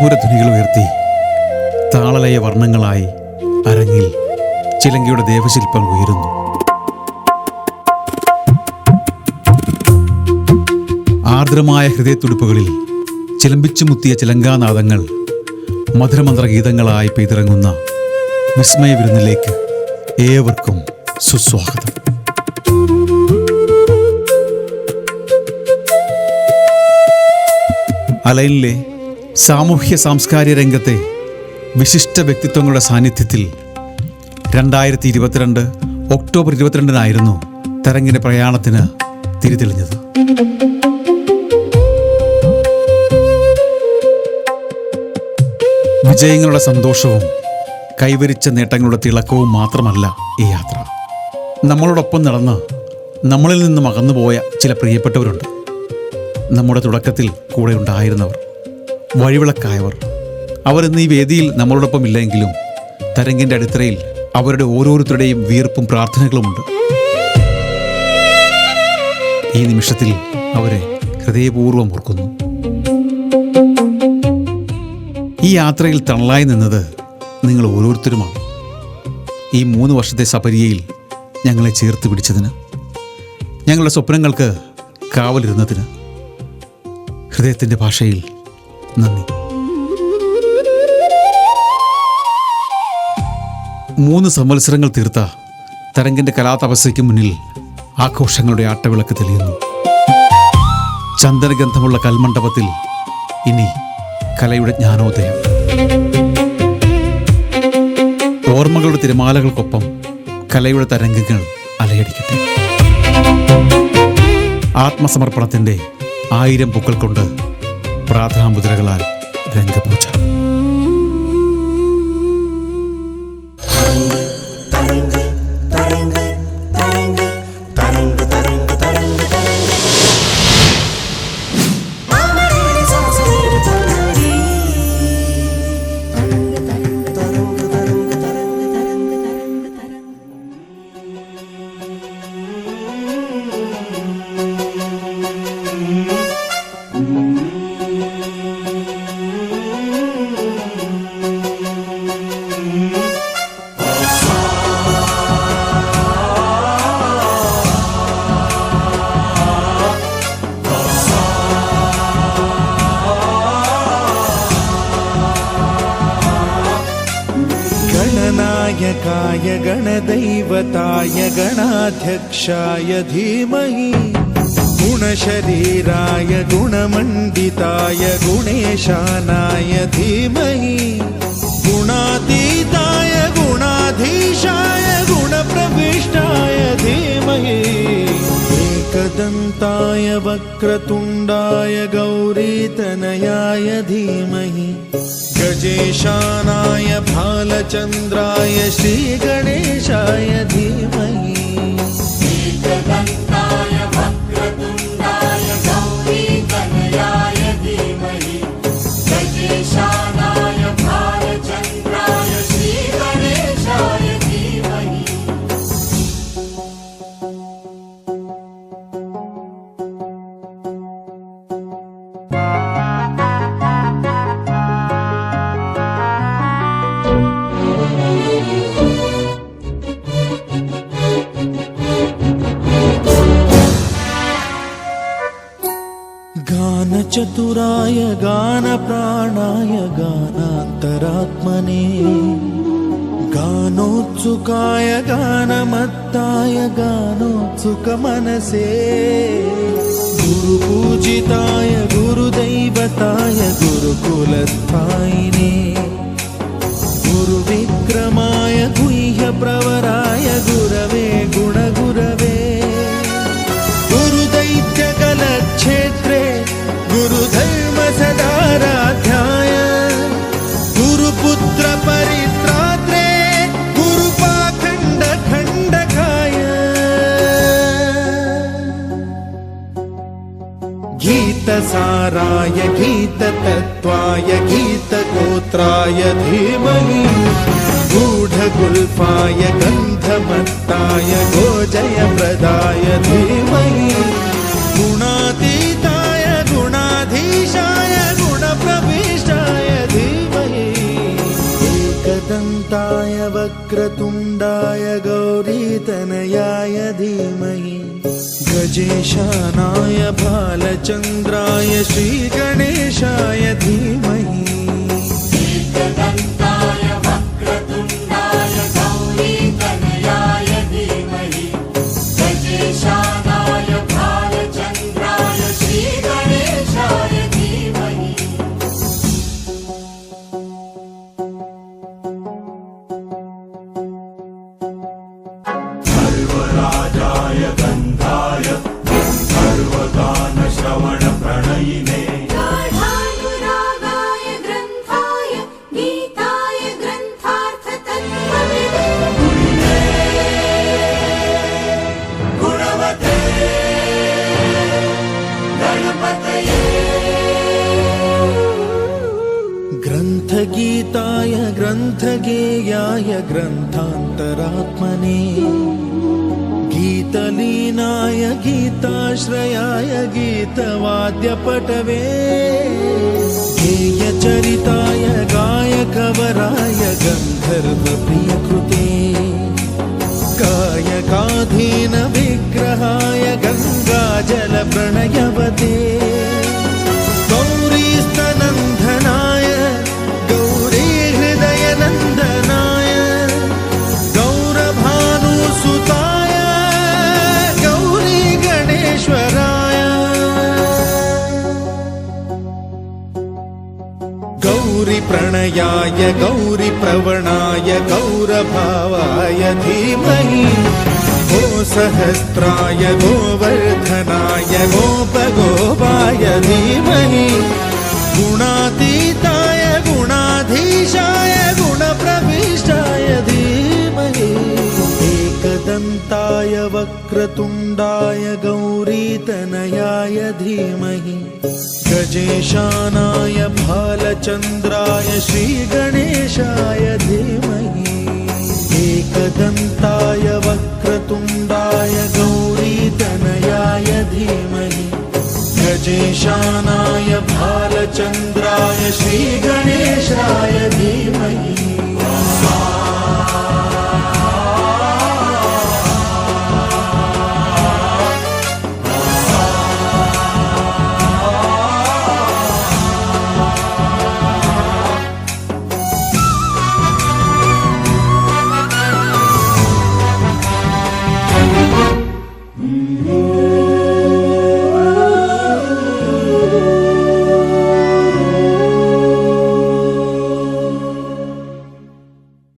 തമ്പൂരധ്വനികൾ ഉയർത്തി താളലയ വർണ്ണങ്ങളായി അരങ്ങിൽ ചിലങ്കയുടെ ദേവശില്പം ഉയരുന്നു. ആർദ്രമായ ഹൃദയത്തുടിപ്പുകളിൽ ചിലമ്പിച്ചു മുത്തിയ ചിലങ്കാനാദങ്ങൾ മധുരമന്ത്രഗീതങ്ങളായി പെയ്തിറങ്ങുന്ന വിസ്മയ വിരുന്നിലേക്ക് ഏവർക്കും സുസ്വാഗതം. അലൈനിലെ സാമൂഹ്യ സാംസ്കാരിക രംഗത്തെ വിശിഷ്ട വ്യക്തിത്വങ്ങളുടെ സാന്നിധ്യത്തിൽ 2022 ഒക്ടോബർ 22 തരംഗിന്റെ പ്രയാണത്തിന് തിരിതെളിഞ്ഞത്. വിജയങ്ങളുടെ സന്തോഷവും കൈവരിച്ച നേട്ടങ്ങളുടെ തിളക്കവും മാത്രമല്ല ഈ യാത്ര. നമ്മളോടൊപ്പം നടന്ന് നമ്മളിൽ നിന്നും അകന്നുപോയ ചില പ്രിയപ്പെട്ടവരുണ്ട്. നമ്മുടെ തുടക്കത്തിൽ കൂടെ ഉണ്ടായിരുന്നവർ, വഴിവിളക്കായവർ. അവരിന്ന് ഈ വേദിയിൽ നമ്മളോടൊപ്പം ഇല്ലെങ്കിലും തരംഗിൻ്റെ അടിത്തറയിൽ അവരുടെ ഓരോരുത്തരുടെയും വിയർപ്പും പ്രാർത്ഥനകളുമുണ്ട്. ഈ നിമിഷത്തിൽ അവരെ ഹൃദയപൂർവ്വം ഓർക്കുന്നു. ഈ യാത്രയിൽ തണലായി നിന്നത് നിങ്ങൾ ഓരോരുത്തരുമാണ്. ഈ 3 വർഷത്തെ സപര്യയിൽ ഞങ്ങളെ ചേർത്ത് പിടിച്ചതിന്, ഞങ്ങളുടെ സ്വപ്നങ്ങൾക്ക് കാവലിരുന്നതിന് ഹൃദയത്തിൻ്റെ ഭാഷയിൽ നന്ദി. 3 സംവത്സരങ്ങൾ തീർത്ത തരംഗിൻ്റെ കലാതപസ്യയ്ക്ക് മുന്നിൽ ആഘോഷങ്ങളുടെ ആട്ടവിളക്ക് തെളിയുന്നു. ചന്ദനഗന്ധമുള്ള കൽമണ്ഡപത്തിൽ ഇനി കലയുടെ ജ്ഞാനോദയം. ഓർമ്മകളുടെ തിരമാലകൾക്കൊപ്പം കലയുടെ തരംഗങ്ങൾ അലയടിക്കട്ടെ. ആത്മസമർപ്പണത്തിൻ്റെ 1000 പൂക്കൾ കൊണ്ട് പ്രാർത്ഥനാമുദ്രകളാൽ രംഗപൂജ. गणनायकाय गणदैवताय गणाध्यक्षाय धीमहि गुणशरीराय गुणमण्डिताय गुणेशानाय धीमहि गुणातीताय गुणाधीशाय गुणप्रविष्टाय धीमहि एकदन्ताय वक्रतुण्डाय गौरीतनयाय धीमहि गजेशानाय भालचन्द्राय श्रीगणेशाय धीमहि एकदन्ताय वक्रतुण्डाय गौरीतनयाय धीमहि गजेशानाय भालचन्द्राय श्रीगणेशाय धीमहि. गानचतुराय गानप्राणाय गानान्तरात्मने गानोत्सुकाय गानमत्ताय गानोत्सुकमनसे गुरुपूजिताय गुरुदैवताय गुरुकुलस्थायिने गुरुविक्रमाय गुह्यप्रवराय गुरवे गुणगुरवे गुरुदैत्यकलक्षेत्रे गुरुधर्म सदाराध्याय गुरुपुत्र परित्रात्रे गुरुपाखण्ड खण्डकाय गीतसाराय गीततत्त्वाय गीतगोत्राय धीमहि गूढगुल्फाय गन्धमत्ताय गोजयप्रदाय धीमहि गुणातीताय गुणाधीशाय गुणप्रविष्टाय धीमहि एकदन्ताय वक्रतुण्डाय गौरीतनयाय धीमहि गजेशानाय भालचन्द्राय श्रीगणेशाय धीमहि सर्वराजाय गन्धाय सर्वगानश्रवणप्रणयिने गाढानुरागाय ग्रन्थाय गीताय ग्रन्थार्थतत्त्वविदे गुणवते गणपतये ग्रन्थगीताय ग्रन्थगेयाय ग्रन्थान्तरात्मने गीतलीनाय गीताश्रयाय गीतवाद्यपटवे गेयचरिताय गायकवराय गन्धर्वप्रियकृते गायकाधीन विग्रहाय गङ्गाजलप्रणयवते गौरीस्तनन्दनाय गौरीहृदयनन्दनाय गौरभानुसुताय गौरी गणेश्वराय गौरीप्रणयाय गौरीप्रवणाय गौरभावाय धीमहि गोसहस्राय गोवर्धनाय गोपगोपाय धीमहि गुणातीताय गुणाधीशाय गुणप्रविष्टाय धीमहि एकदन्ताय वक्रतुण्डाय गौरीतनयाय धीमहि गजेशानाय भालचन्द्राय श्रीगणेशाय धीमहि एकदन्ताय वक्रतुण्डाय गौरीतनयाय धीमहि गजेशानाय भालचन्द्राय श्रीगणेशाय धीमहि